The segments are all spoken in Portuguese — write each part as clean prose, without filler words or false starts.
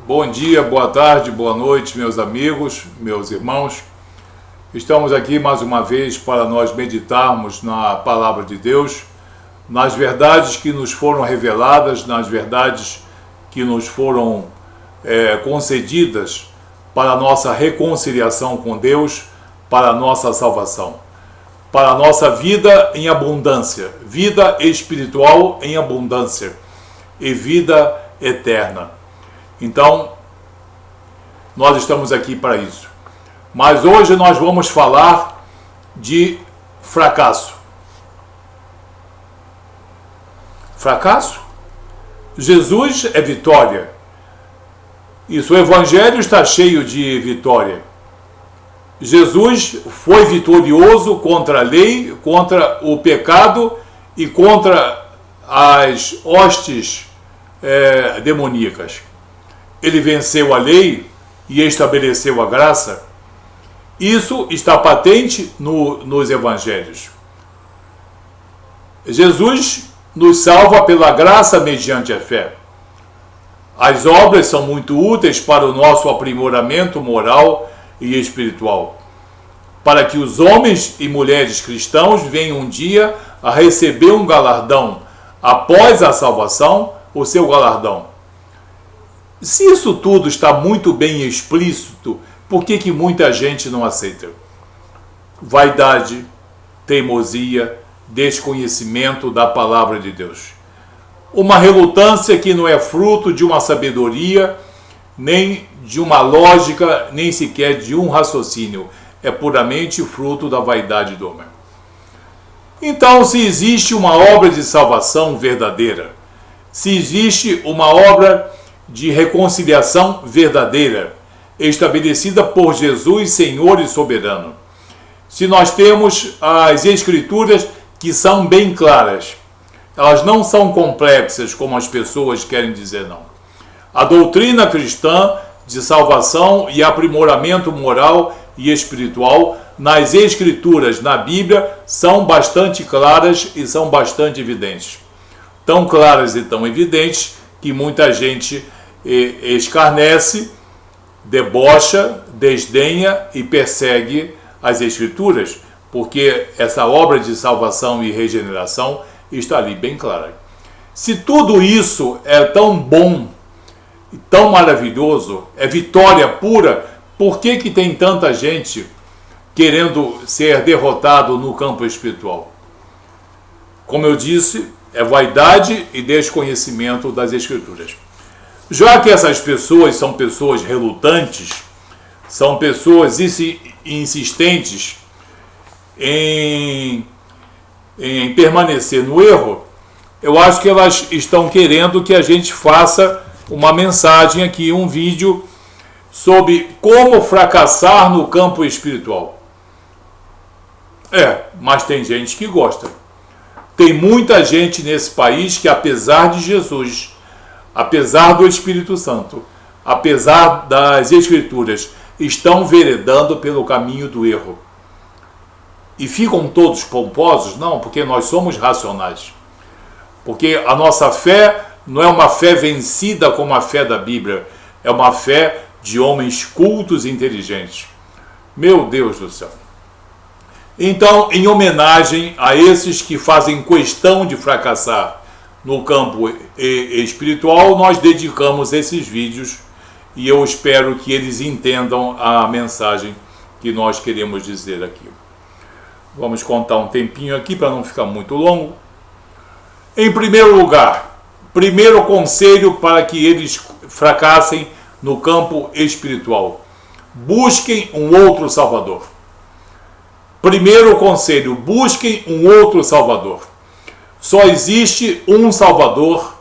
Bom dia, boa tarde, boa noite, meus amigos, meus irmãos. Estamos aqui mais uma vez para nós meditarmos na Palavra de Deus, nas verdades que nos foram reveladas, nas verdades que nos foram concedidas para a nossa reconciliação com Deus, para a nossa salvação, para a nossa vida em abundância, vida espiritual em abundância e vida eterna. Então, nós estamos aqui para isso. Mas hoje nós vamos falar de fracasso. Fracasso? Jesus é vitória. Isso, o Evangelho está cheio de vitória. Jesus foi vitorioso contra a lei, contra o pecado e contra as hostes demoníacas. Ele venceu a lei e estabeleceu a graça. Isso está patente nos evangelhos. Jesus nos salva pela graça mediante a fé. As obras são muito úteis para o nosso aprimoramento moral e espiritual, para que os homens e mulheres cristãos venham um dia a receber um galardão após a salvação, o seu galardão. Se isso tudo está muito bem explícito, por que muita gente não aceita? Vaidade, teimosia, desconhecimento da palavra de Deus. Uma relutância que não é fruto de uma sabedoria, nem de uma lógica, nem sequer de um raciocínio. É puramente fruto da vaidade do homem. Então, se existe uma obra de salvação verdadeira, se existe uma obra de reconciliação verdadeira, estabelecida por Jesus, Senhor e soberano, se nós temos as Escrituras que são bem claras, elas não são complexas como as pessoas querem dizer, não. A doutrina cristã de salvação e aprimoramento moral e espiritual nas Escrituras, na Bíblia, são bastante claras e são bastante evidentes. Tão claras e tão evidentes que muita gente escarnece, debocha, desdenha e persegue as Escrituras, porque essa obra de salvação e regeneração está ali bem clara. Se tudo isso é tão bom, tão maravilhoso, é vitória pura, por que tem tanta gente querendo ser derrotado no campo espiritual? Como eu disse, é vaidade e desconhecimento das Escrituras. Já que essas pessoas são pessoas relutantes, são pessoas insistentes em permanecer no erro, eu acho que elas estão querendo que a gente faça uma mensagem aqui, um vídeo sobre como fracassar no campo espiritual. Mas tem gente que gosta. Tem muita gente nesse país que, apesar de Jesus, apesar do Espírito Santo, apesar das Escrituras, estão veredando pelo caminho do erro. E ficam todos pomposos? Não, porque nós somos racionais. Porque a nossa fé não é uma fé vencida como a fé da Bíblia, é uma fé de homens cultos e inteligentes. Meu Deus do céu. Então, em homenagem a esses que fazem questão de fracassar no campo espiritual, nós dedicamos esses vídeos e eu espero que eles entendam a mensagem que nós queremos dizer aqui. Vamos contar um tempinho aqui para não ficar muito longo. Em primeiro lugar, primeiro conselho para que eles fracassem no campo espiritual: busquem um outro Salvador. Primeiro conselho: busquem um outro Salvador. Só existe um Salvador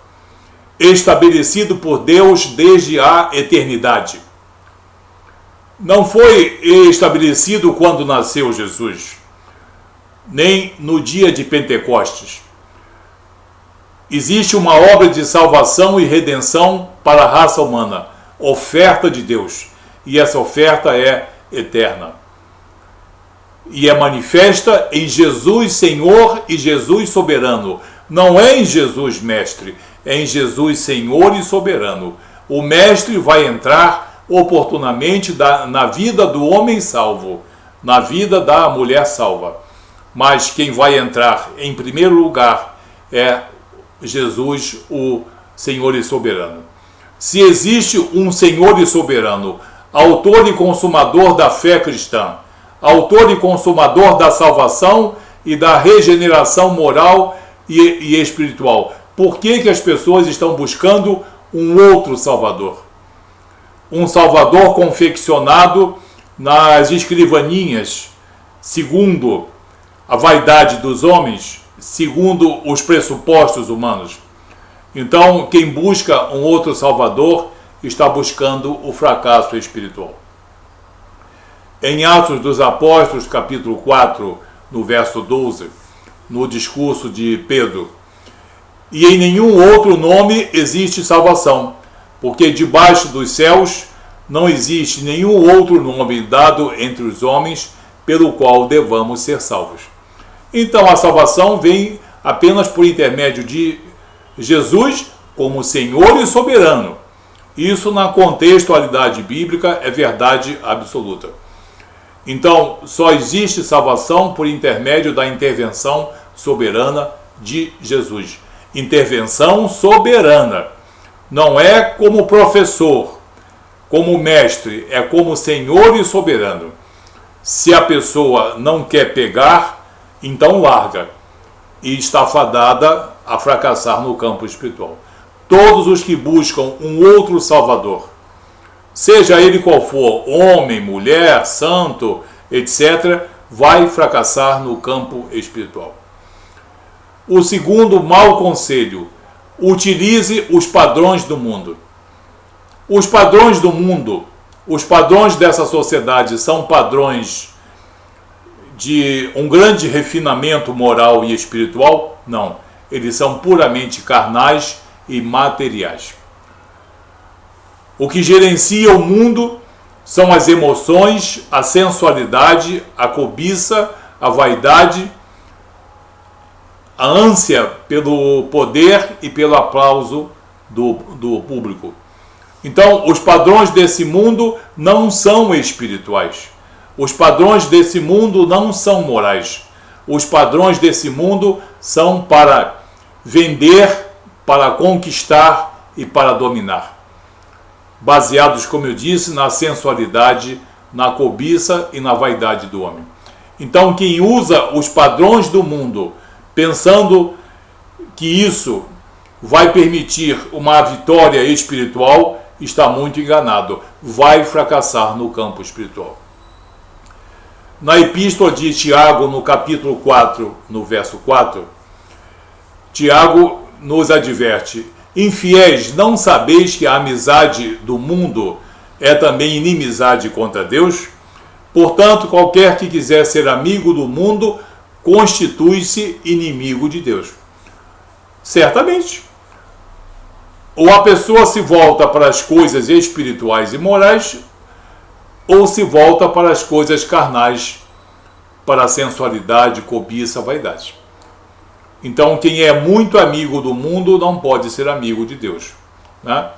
estabelecido por Deus desde a eternidade. Não foi estabelecido quando nasceu Jesus, nem no dia de Pentecostes. Existe uma obra de salvação e redenção para a raça humana, oferta de Deus, e essa oferta é eterna. E é manifesta em Jesus Senhor e Jesus soberano. Não é em Jesus Mestre, é em Jesus Senhor e soberano. O Mestre vai entrar oportunamente na vida do homem salvo, na vida da mulher salva. Mas quem vai entrar em primeiro lugar é Jesus, o Senhor e soberano. Se existe um Senhor e soberano, autor e consumador da fé cristã, autor e consumador da salvação e da regeneração moral e espiritual, por que as pessoas estão buscando um outro Salvador? Um Salvador confeccionado nas escrivaninhas, segundo a vaidade dos homens, segundo os pressupostos humanos. Então, quem busca um outro Salvador está buscando o fracasso espiritual. Em Atos dos Apóstolos, capítulo 4, no verso 12, no discurso de Pedro: e em nenhum outro nome existe salvação, porque debaixo dos céus não existe nenhum outro nome dado entre os homens pelo qual devamos ser salvos. Então a salvação vem apenas por intermédio de Jesus como Senhor e soberano. Isso, na contextualidade bíblica, é verdade absoluta. Então, só existe salvação por intermédio da intervenção soberana de Jesus. Intervenção soberana. Não é como professor, como mestre, é como Senhor e soberano. Se a pessoa não quer pegar, então larga, e está fadada a fracassar no campo espiritual. Todos os que buscam um outro Salvador, seja ele qual for, homem, mulher, santo, etc., vai fracassar no campo espiritual. O segundo mau conselho: utilize os padrões do mundo. Os padrões do mundo, os padrões dessa sociedade são padrões de um grande refinamento moral e espiritual? Não. Eles são puramente carnais e materiais. O que gerencia o mundo são as emoções, a sensualidade, a cobiça, a vaidade, a ânsia pelo poder e pelo aplauso do público. Então, os padrões desse mundo não são espirituais. Os padrões desse mundo não são morais. Os padrões desse mundo são para vender, para conquistar e para dominar. Baseados, como eu disse, na sensualidade, na cobiça e na vaidade do homem. Então, quem usa os padrões do mundo, pensando que isso vai permitir uma vitória espiritual, está muito enganado. Vai fracassar no campo espiritual. Na epístola de Tiago, no capítulo 4, no verso 4, Tiago nos adverte: infiéis, não sabeis que a amizade do mundo é também inimizade contra Deus? Portanto, qualquer que quiser ser amigo do mundo, constitui-se inimigo de Deus. Certamente. Ou a pessoa se volta para as coisas espirituais e morais, ou se volta para as coisas carnais, para a sensualidade, cobiça, vaidade. Então, quem é muito amigo do mundo não pode ser amigo de Deus, né?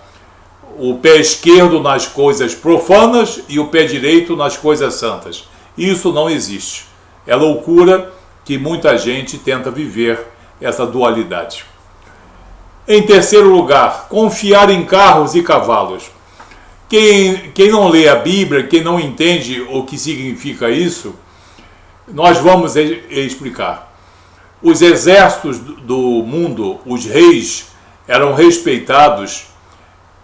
O pé esquerdo nas coisas profanas e o pé direito nas coisas santas. Isso não existe. É loucura que muita gente tenta viver essa dualidade. Em terceiro lugar, confiar em carros e cavalos. Quem não lê a Bíblia, quem não entende o que significa isso, nós vamos explicar. Os exércitos do mundo, os reis, eram respeitados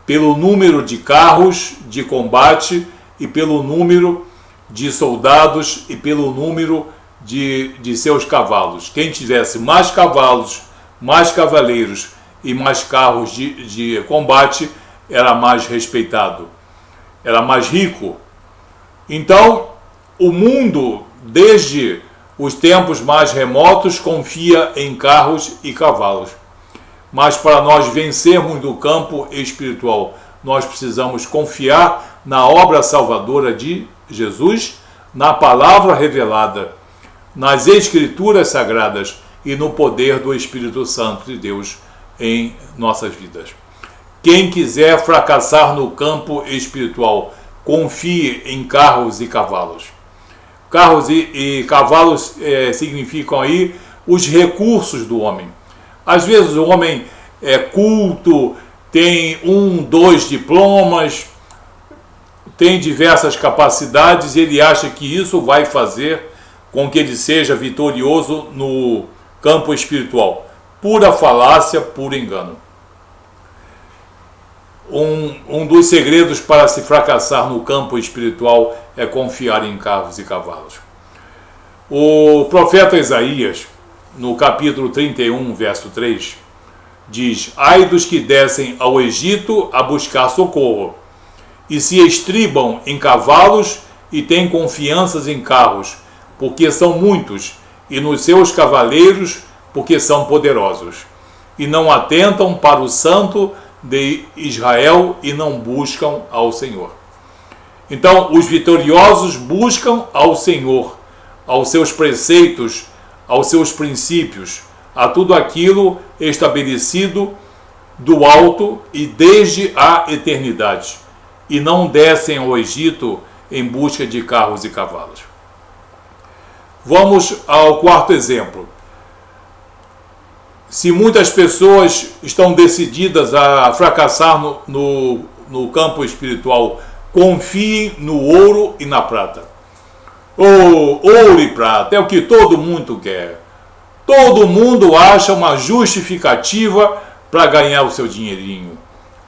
pelo número de carros de combate e pelo número de soldados e pelo número de seus cavalos. Quem tivesse mais cavalos, mais cavaleiros e mais carros de combate era mais respeitado, era mais rico. Então, o mundo, desde os tempos mais remotos, confia em carros e cavalos. Mas para nós vencermos no campo espiritual, nós precisamos confiar na obra salvadora de Jesus, na palavra revelada, nas escrituras sagradas e no poder do Espírito Santo de Deus em nossas vidas. quem quiser fracassar no campo espiritual, confie em carros e cavalos. Carros e cavalos significam aí os recursos do homem. Às vezes o homem é culto, tem 1, 2 diplomas, tem diversas capacidades e ele acha que isso vai fazer com que ele seja vitorioso no campo espiritual. Pura falácia, puro engano. Um dos segredos para se fracassar no campo espiritual é confiar em carros e cavalos. O profeta Isaías, no capítulo 31, verso 3, diz: ai dos que descem ao Egito a buscar socorro, e se estribam em cavalos e têm confianças em carros, porque são muitos, e nos seus cavaleiros, porque são poderosos, e não atentam para o Santo de Israel e não buscam ao Senhor. Então, os vitoriosos buscam ao Senhor, aos seus preceitos, aos seus princípios, a tudo aquilo estabelecido do alto e desde a eternidade, e não descem ao Egito em busca de carros e cavalos. Vamos ao quarto exemplo. Se muitas pessoas estão decididas a fracassar no campo espiritual, confiem no ouro e na prata. Ouro e prata é o que todo mundo quer. Todo mundo acha uma justificativa para ganhar o seu dinheirinho,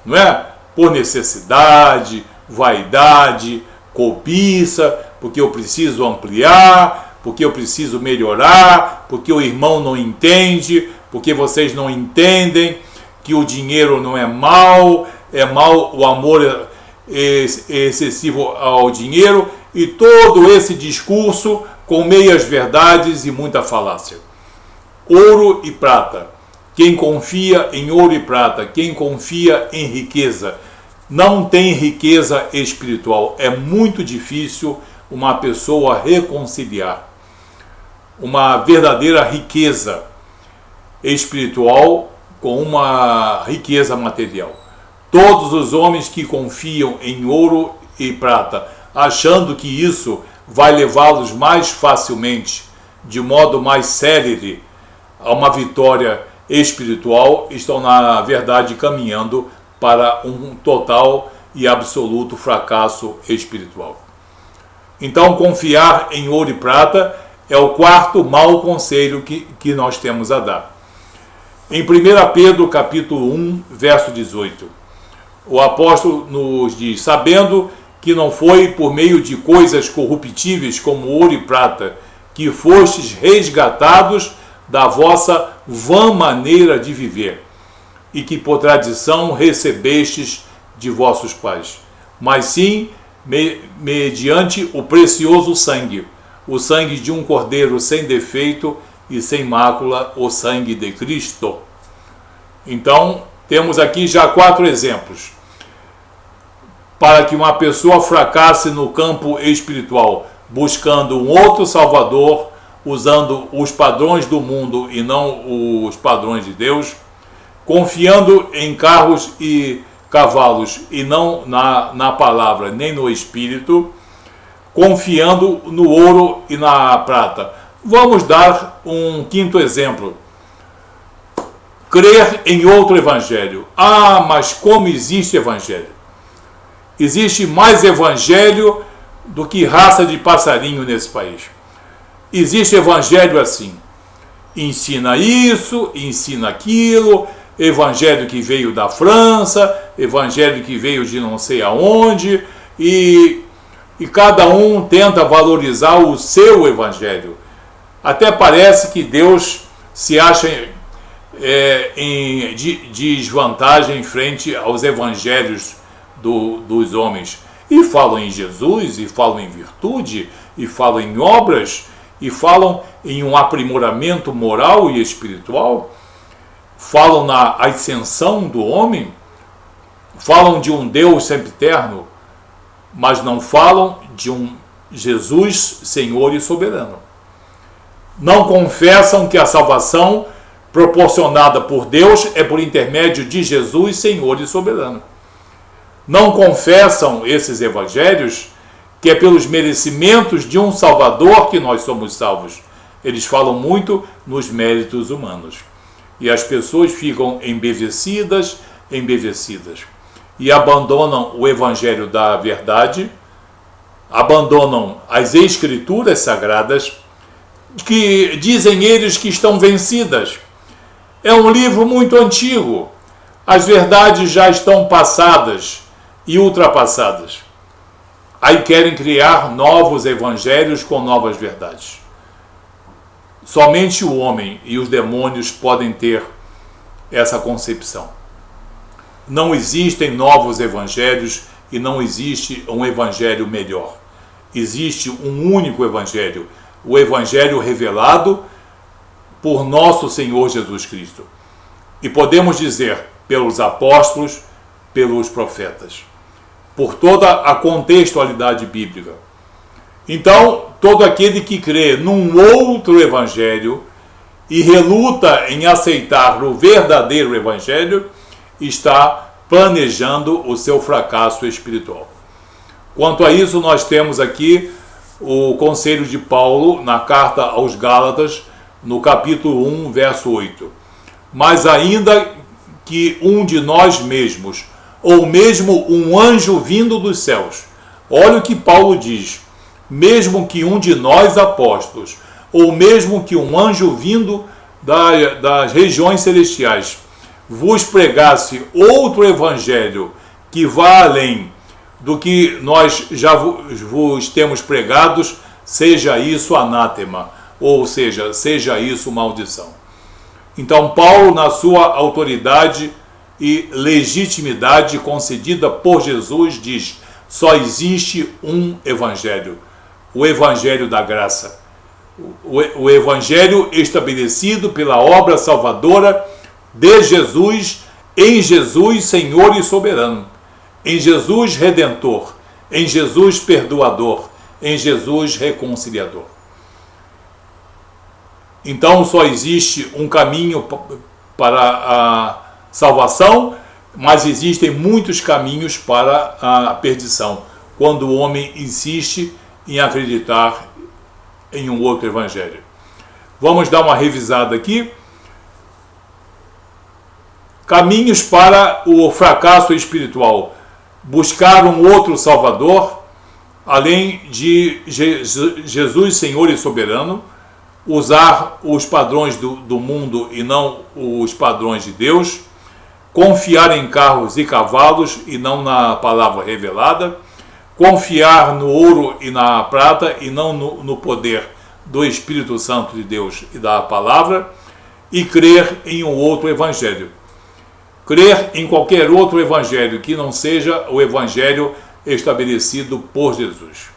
não é? Por necessidade, vaidade, cobiça, porque eu preciso ampliar, porque eu preciso melhorar, porque o irmão não entende, porque vocês não entendem que o dinheiro não é mal, é mal o amor excessivo ao dinheiro, e todo esse discurso com meias verdades e muita falácia. Ouro e prata. Quem confia em ouro e prata, quem confia em riqueza, não tem riqueza espiritual. É muito difícil uma pessoa reconciliar uma verdadeira riqueza espiritual com uma riqueza material. Todos os homens que confiam em ouro e prata, achando que isso vai levá-los mais facilmente, de modo mais célere, a uma vitória espiritual, estão na verdade caminhando para um total e absoluto fracasso espiritual. Então, confiar em ouro e prata é o quarto mau conselho que nós temos a dar. Em 1 Pedro capítulo 1, verso 18, o apóstolo nos diz: sabendo que não foi por meio de coisas corruptíveis como ouro e prata que fostes resgatados da vossa vã maneira de viver, e que por tradição recebestes de vossos pais, mas sim mediante o precioso sangue, o sangue de um cordeiro sem defeito e sem mácula, o sangue de Cristo. Então, temos aqui já 4 exemplos para que uma pessoa fracasse no campo espiritual, buscando um outro Salvador, usando os padrões do mundo e não os padrões de Deus, confiando em carros e cavalos e não na palavra nem no Espírito, confiando no ouro e na prata. Vamos dar um quinto exemplo. Crer em outro evangelho. Ah, mas como existe evangelho? Existe mais evangelho do que raça de passarinho nesse país. Existe evangelho assim. Ensina isso, ensina aquilo, evangelho que veio da França, evangelho que veio de não sei aonde, e cada um tenta valorizar o seu evangelho. Até parece que Deus se acha em desvantagem frente aos evangelhos dos homens. E falam em Jesus, e falam em virtude, e falam em obras, e falam em um aprimoramento moral e espiritual, falam na ascensão do homem, falam de um Deus sempiterno, mas não falam de um Jesus Senhor e soberano. Não confessam que a salvação proporcionada por Deus é por intermédio de Jesus, Senhor e soberano. Não confessam esses evangelhos que é pelos merecimentos de um Salvador que nós somos salvos. Eles falam muito nos méritos humanos. E as pessoas ficam embevecidas e abandonam o evangelho da verdade, abandonam as escrituras sagradas, que dizem eles que estão vencidas. É um livro muito antigo. As verdades já estão passadas e ultrapassadas. Aí querem criar novos evangelhos com novas verdades. Somente o homem e os demônios podem ter essa concepção. Não existem novos evangelhos e não existe um evangelho melhor. Existe um único evangelho, o evangelho revelado por nosso Senhor Jesus Cristo. E podemos dizer pelos apóstolos, pelos profetas, por toda a contextualidade bíblica. Então, todo aquele que crê num outro evangelho e reluta em aceitar o verdadeiro evangelho, está planejando o seu fracasso espiritual. Quanto a isso, nós temos aqui o conselho de Paulo na carta aos Gálatas, no capítulo 1, verso 8. Mas ainda que um de nós mesmos, ou mesmo um anjo vindo dos céus, olha o que Paulo diz, mesmo que um de nós apóstolos, ou mesmo que um anjo vindo das regiões celestiais, vos pregasse outro evangelho que vá além do que nós já vos temos pregados, seja isso anátema, ou seja, seja isso maldição. Então Paulo, na sua autoridade e legitimidade concedida por Jesus, diz: só existe um evangelho, o evangelho da graça, o evangelho estabelecido pela obra salvadora de Jesus, em Jesus Senhor e soberano, em Jesus Redentor, em Jesus Perdoador, em Jesus Reconciliador. Então só existe um caminho para a salvação, mas existem muitos caminhos para a perdição, quando o homem insiste em acreditar em um outro evangelho. Vamos dar uma revisada aqui. Caminhos para o fracasso espiritual: buscar um outro Salvador, além de Jesus Senhor e soberano, usar os padrões do mundo e não os padrões de Deus, confiar em carros e cavalos e não na palavra revelada, confiar no ouro e na prata e não no poder do Espírito Santo de Deus e da palavra, e crer em um outro evangelho. Crer em qualquer outro evangelho que não seja o evangelho estabelecido por Jesus.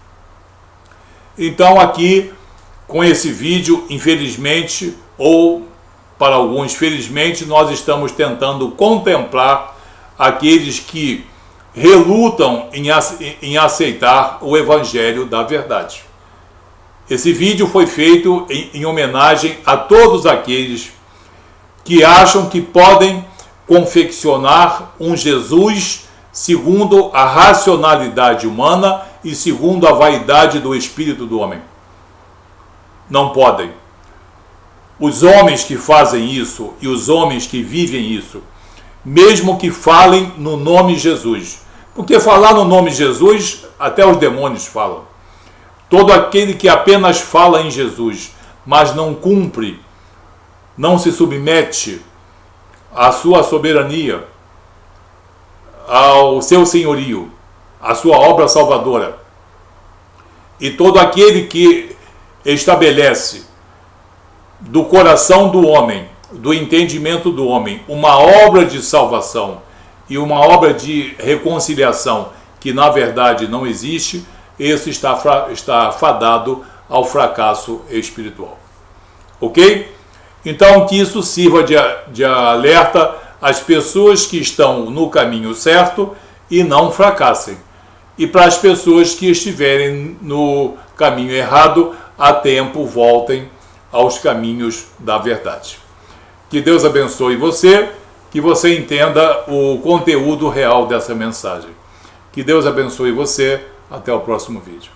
Então aqui, com esse vídeo, infelizmente, ou para alguns felizmente, nós estamos tentando contemplar aqueles que relutam em aceitar o evangelho da verdade. Esse vídeo foi feito em homenagem a todos aqueles que acham que podem confeccionar um Jesus segundo a racionalidade humana e segundo a vaidade do espírito do homem. Não podem. Os homens que fazem isso e os homens que vivem isso, mesmo que falem no nome Jesus, porque falar no nome Jesus, até os demônios falam. Todo aquele que apenas fala em Jesus, mas não cumpre, não se submete à sua soberania, ao seu senhorio, à sua obra salvadora, e todo aquele que estabelece do coração do homem, do entendimento do homem, uma obra de salvação e uma obra de reconciliação que na verdade não existe, esse está fadado ao fracasso espiritual. Ok? Então que isso sirva de alerta às pessoas que estão no caminho certo e não fracassem. E para as pessoas que estiverem no caminho errado, a tempo voltem aos caminhos da verdade. Que Deus abençoe você, que você entenda o conteúdo real dessa mensagem. Que Deus abençoe você. Até o próximo vídeo.